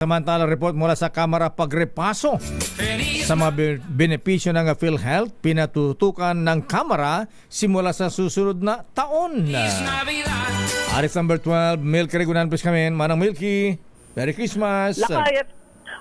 Samantala, report mula sa Kamara pagrepaso sa mga benepisyo ng PhilHealth, pinatutukan ng Kamara simula sa susunod na taon. Aris number 12, Milky Regunan kami. Manang Milky, Merry Christmas! Lakayat,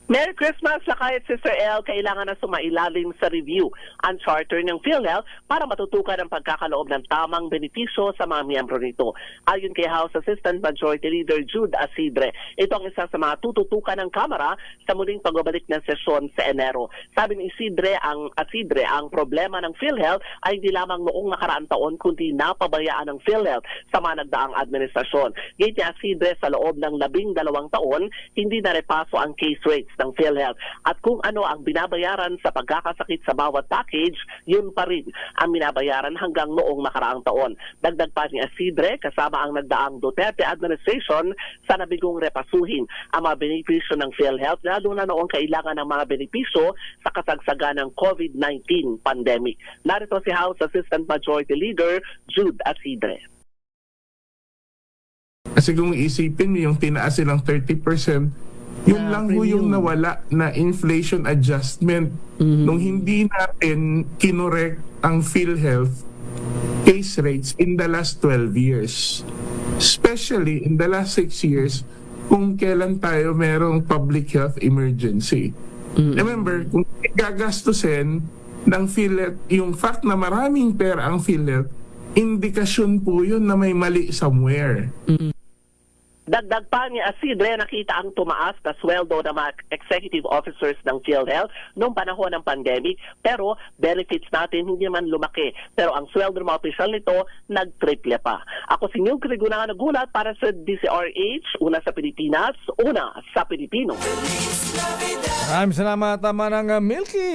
Merry Christmas, Lakayat Sister L. Kailangan na sumailalim sa review ang charter ng PhilHealth para matutukan ang pagkakaloob ng tamang benepisyo sa mga miyembro nito. Ayon kay House Assistant Majority Leader Jude Asidre, ito ang isa sa mga tututukan ng Kamara sa muling pagbabalik ng sesyon sa Enero. Sabi ni Asidre, ang problema ng PhilHealth ay hindi lamang noong nakaraang taon kundi napabayaan ng PhilHealth sa mga nagdaang administrasyon. Gate ni Asidre, sa loob ng 12 taon, hindi na repaso ang case rates ng PhilHealth. At kung ano ang binabayaran sa pagkakasakit sa bawat package, yun pa rin ang binabayaran hanggang noong nakaraang taon. Dagdag pa ni Asidre, kasama ang nagdaang Duterte administration sa nabigong repasuhin ang mga benepisyo ng PhilHealth, lalo na noong kailangan ng mga benepisyo sa kasagsagan ng COVID-19 pandemic. Narito si House Assistant Majority Leader Jude Asidre. Kasi kung isipin niyo yung tinaas silang 30%, yun lang ho yung nawala na inflation adjustment. Nung hindi natin kinorek ang PhilHealth case rates in the last 12 years. Especially in the last 6 years kung kailan tayo merong public health emergency. Remember, kung gagastusin ng PhilHealth, yung fact na maraming pera ang PhilHealth, indikasyon po yun na may mali somewhere. Dagdag pa ni Asidre, nakita ang tumaas na sweldo ng mga executive officers ng PhilHealth noong panahon ng pandemic, pero benefits natin hindi man lumaki. Pero ang sweldo ng mga opisyal nito, nag-triple pa. Ako si Milky Regunan nagulat para sa DCRH, una sa Pilipinas, una sa Pilipino. Maraming salamat, Manang Milky.